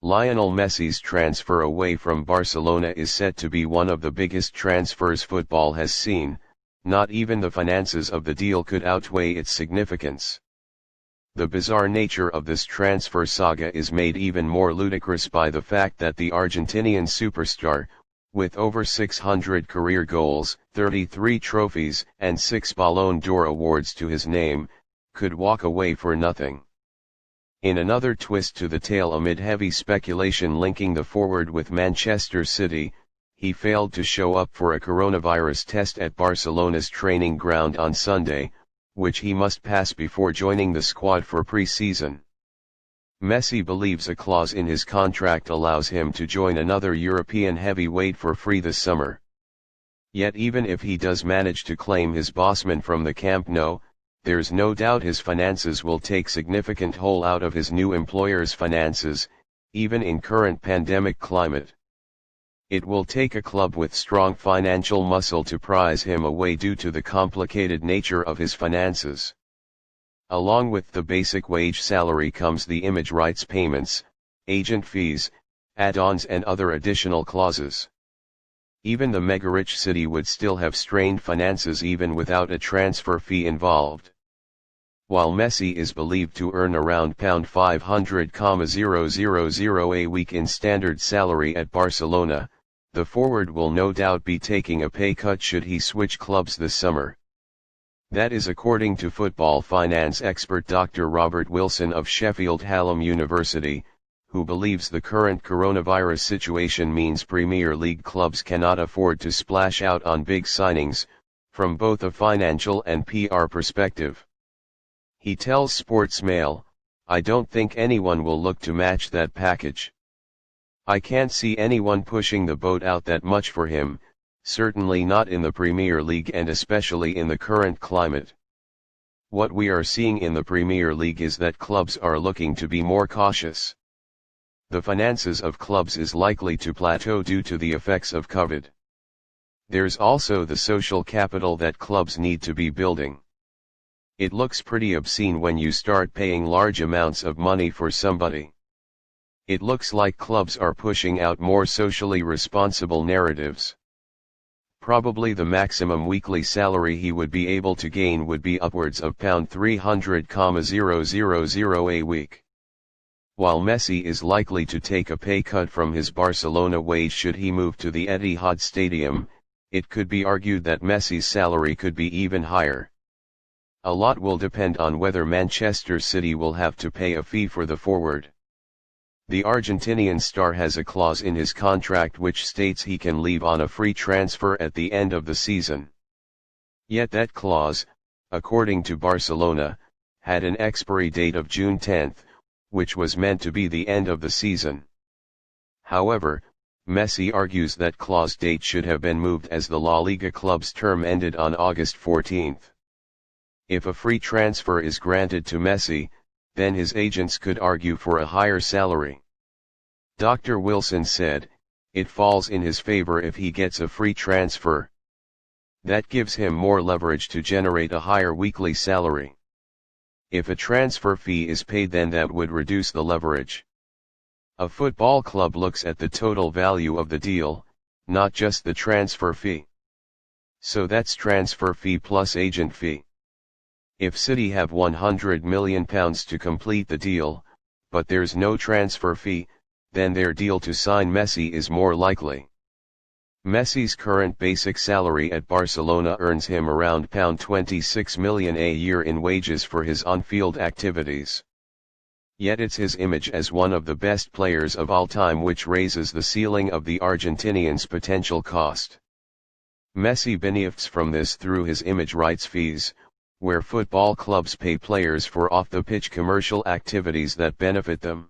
Lionel Messi's transfer away from Barcelona is set to be one of the biggest transfers football has seen. Not even the finances of the deal could outweigh its significance. The bizarre nature of this transfer saga is made even more ludicrous by the fact that the Argentinian superstar, with over 600 career goals, 33 trophies, and 6 Ballon d'Or awards to his name, could walk away for nothing. In another twist to the tale, amid heavy speculation linking the forward with Manchester City, he failed to show up for a coronavirus test at Barcelona's training ground on Sunday, which he must pass before joining the squad for pre-season. Messi believes a clause in his contract allows him to join another European heavyweight for free this summer. Yet even if he does manage to claim his bossman from the Camp Nou, there's no doubt his finances will take significant hole out of his new employer's finances, even in current pandemic climate. It will take a club with strong financial muscle to prize him away due to the complicated nature of his finances. Along with the basic wage salary comes the image rights payments, agent fees, add-ons and other additional clauses. Even the mega-rich city would still have strained finances even without a transfer fee involved. While Messi is believed to earn around £500,000 a week in standard salary at Barcelona, the forward will no doubt be taking a pay cut should he switch clubs this summer. That is according to football finance expert Dr. Robert Wilson of Sheffield Hallam University, who believes the current coronavirus situation means Premier League clubs cannot afford to splash out on big signings, from both a financial and PR perspective. He tells Sportsmail, "I don't think anyone will look to match that package. I can't see anyone pushing the boat out that much for him, certainly not in the Premier League and especially in the current climate. What we are seeing in the Premier League is that clubs are looking to be more cautious. The finances of clubs is likely to plateau due to the effects of COVID. There's also the social capital that clubs need to be building. It looks pretty obscene when you start paying large amounts of money for somebody. It looks like clubs are pushing out more socially responsible narratives. Probably the maximum weekly salary he would be able to gain would be upwards of £300,000 a week. While Messi is likely to take a pay cut from his Barcelona wage should he move to the Etihad Stadium, it could be argued that Messi's salary could be even higher. A lot will depend on whether Manchester City will have to pay a fee for the forward. The Argentinian star has a clause in his contract which states he can leave on a free transfer at the end of the season. Yet that clause, according to Barcelona, had an expiry date of June 10, which was meant to be the end of the season. However, Messi argues that clause date should have been moved as the La Liga club's term ended on August 14. If a free transfer is granted to Messi, then his agents could argue for a higher salary. Dr. Wilson said, "It falls in his favor if he gets a free transfer. That gives him more leverage to generate a higher weekly salary. If a transfer fee is paid, then that would reduce the leverage. A football club looks at the total value of the deal, not just the transfer fee. So that's transfer fee plus agent fee. If City have £100 million to complete the deal, but there's no transfer fee, then their deal to sign Messi is more likely." Messi's current basic salary at Barcelona earns him around £26 million a year in wages for his on-field activities. Yet it's his image as one of the best players of all time which raises the ceiling of the Argentinian's potential cost. Messi benefits from this through his image rights fees, where football clubs pay players for off-the-pitch commercial activities that benefit them.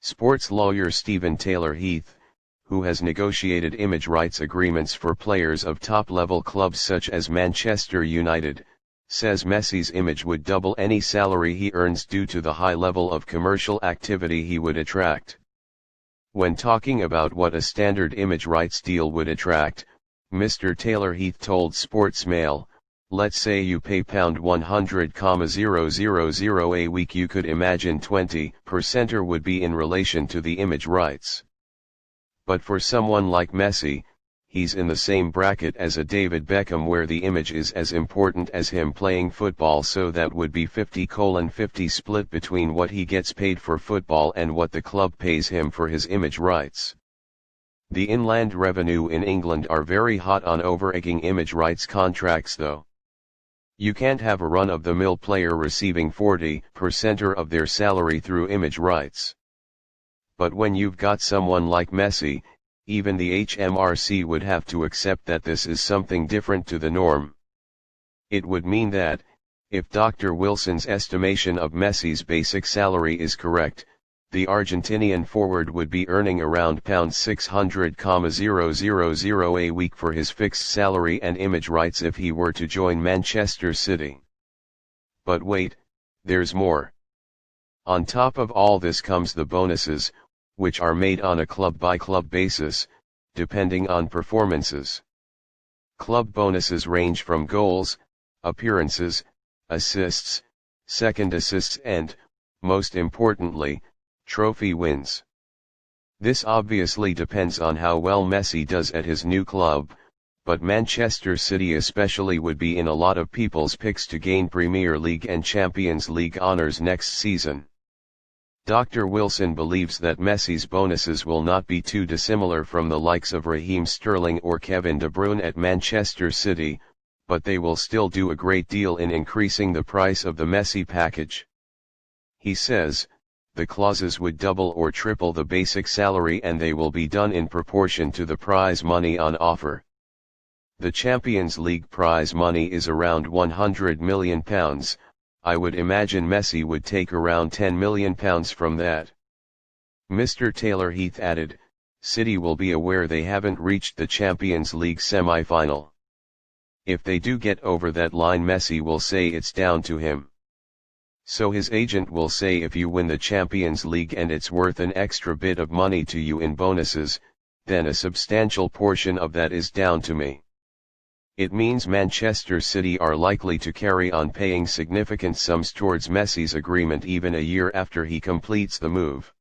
Sports lawyer Stephen Taylor Heath, who has negotiated image rights agreements for players of top-level clubs such as Manchester United, says Messi's image would double any salary he earns due to the high level of commercial activity he would attract. When talking about what a standard image rights deal would attract, Mr. Taylor Heath told Sportsmail, Let's say you pay pound 100,000 a week, you could imagine 20% would be in relation to the image rights. But for someone like Messi, he's in the same bracket as a David Beckham where the image is as important as him playing football, so that would be 50/50 split between what he gets paid for football and what the club pays him for his image rights. The inland revenue in England are very hot on overegging image rights contracts though. You can't have a run-of-the-mill player receiving 40% of their salary through image rights. But when you've got someone like Messi, even the HMRC would have to accept that this is something different to the norm. It would mean that, if Dr. Wilson's estimation of Messi's basic salary is correct, the Argentinian forward would be earning around £600,000 a week for his fixed salary and image rights if he were to join Manchester City. But wait, there's more. On top of all this comes the bonuses, which are made on a club-by-club basis, depending on performances. Club bonuses range from goals, appearances, assists, second assists and, most importantly, trophy wins. This obviously depends on how well Messi does at his new club, but Manchester City especially would be in a lot of people's picks to gain Premier League and Champions League honours next season. Dr. Wilson believes that Messi's bonuses will not be too dissimilar from the likes of Raheem Sterling or Kevin De Bruyne at Manchester City, but they will still do a great deal in increasing the price of the Messi package. He says, the clauses would double or triple the basic salary and they will be done in proportion to the prize money on offer. The Champions League prize money is around £100 million, I would imagine Messi would take around £10 million from that. Mr. Taylor Heath added, City will be aware they haven't reached the Champions League semi-final. If they do get over that line, Messi will say it's down to him. So his agent will say, if you win the Champions League and it's worth an extra bit of money to you in bonuses, then a substantial portion of that is down to me. It means Manchester City are likely to carry on paying significant sums towards Messi's agreement even a year after he completes the move.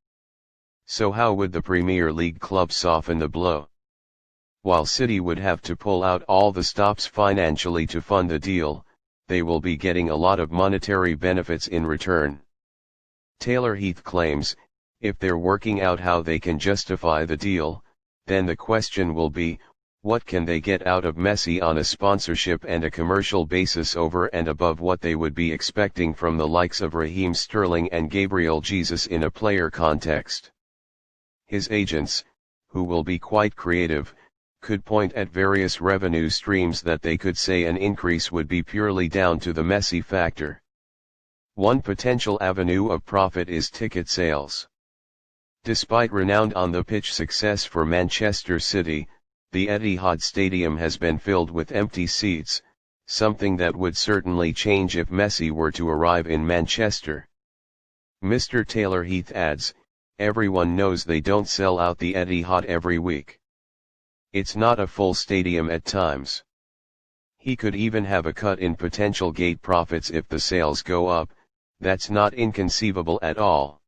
So how would the Premier League club soften the blow? While City would have to pull out all the stops financially to fund the deal, they will be getting a lot of monetary benefits in return. Taylor Heath claims, if they're working out how they can justify the deal, then the question will be, what can they get out of Messi on a sponsorship and a commercial basis over and above what they would be expecting from the likes of Raheem Sterling and Gabriel Jesus in a player context? His agents, who will be quite creative, could point at various revenue streams that they could say an increase would be purely down to the Messi factor. One potential avenue of profit is ticket sales. Despite renowned on-the-pitch success for Manchester City, the Etihad Stadium has been filled with empty seats, something that would certainly change if Messi were to arrive in Manchester. Mr. Taylor Heath adds, everyone knows they don't sell out the Etihad every week. It's not a full stadium at times. He could even have a cut in potential gate profits if the sales go up, that's not inconceivable at all.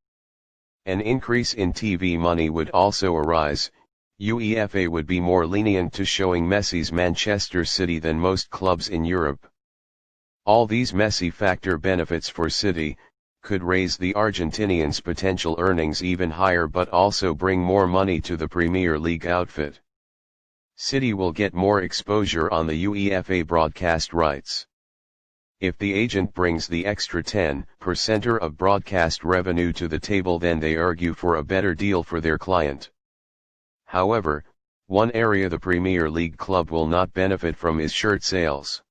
An increase in TV money would also arise. UEFA would be more lenient to showing Messi's Manchester City than most clubs in Europe. All these Messi factor benefits for City could raise the Argentinians' potential earnings even higher, but also bring more money to the Premier League outfit. City will get more exposure on the UEFA broadcast rights. If the agent brings the extra 10% of broadcast revenue to the table, then they argue for a better deal for their client. However, one area the Premier League club will not benefit from is shirt sales.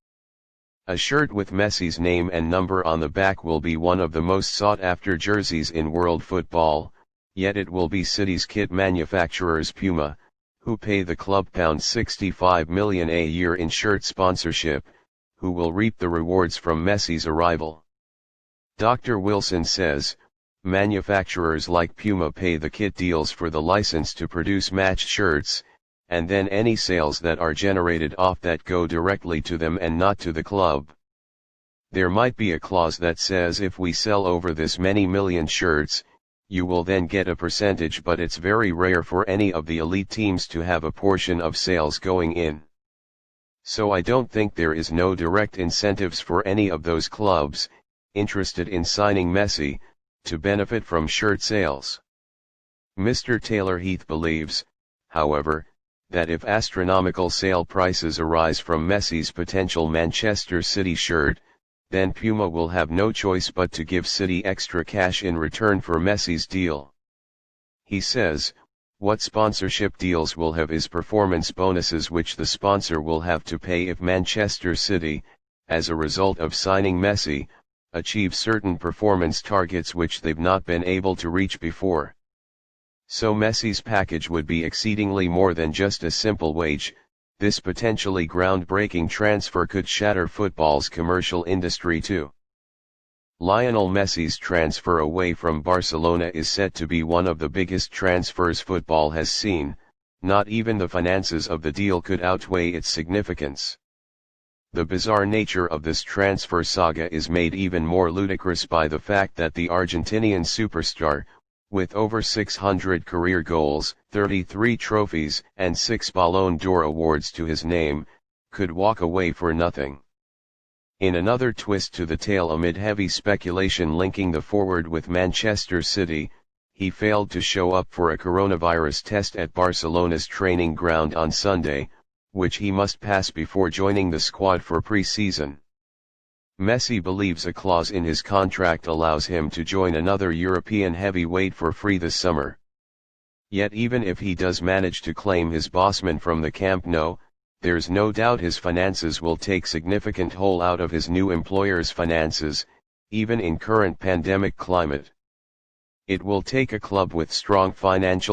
A shirt with Messi's name and number on the back will be one of the most sought-after jerseys in world football, yet it will be City's kit manufacturers Puma, who pay the club £65 million a year in shirt sponsorship, who will reap the rewards from Messi's arrival. Dr. Wilson says, manufacturers like Puma pay the kit deals for the license to produce match shirts, and then any sales that are generated off that go directly to them and not to the club. There might be a clause that says if we sell over this many million shirts, you will then get a percentage, but it's very rare for any of the elite teams to have a portion of sales going in. So I don't think there is no direct incentives for any of those clubs, interested in signing Messi, to benefit from shirt sales. Mr. Taylor Heath believes, however, that if astronomical sale prices arise from Messi's potential Manchester City shirt, then Puma will have no choice but to give City extra cash in return for Messi's deal. He says, what sponsorship deals will have is performance bonuses which the sponsor will have to pay if Manchester City, as a result of signing Messi, achieve certain performance targets which they've not been able to reach before. So Messi's package would be exceedingly more than just a simple wage. This potentially groundbreaking transfer could shatter football's commercial industry too. Lionel Messi's transfer away from Barcelona is set to be one of the biggest transfers football has seen. Not even the finances of the deal could outweigh its significance. The bizarre nature of this transfer saga is made even more ludicrous by the fact that the Argentinian superstar, with over 600 career goals, 33 trophies, and 6 Ballon d'Or awards to his name, could walk away for nothing. In another twist to the tale, amid heavy speculation linking the forward with Manchester City, he failed to show up for a coronavirus test at Barcelona's training ground on Sunday, which he must pass before joining the squad for pre-season. Messi believes a clause in his contract allows him to join another European heavyweight for free this summer. Yet even if he does manage to claim his bossman from the Camp Nou, there's no doubt his finances will take significant toll out of his new employer's finances, even in current pandemic climate. It will take a club with strong financial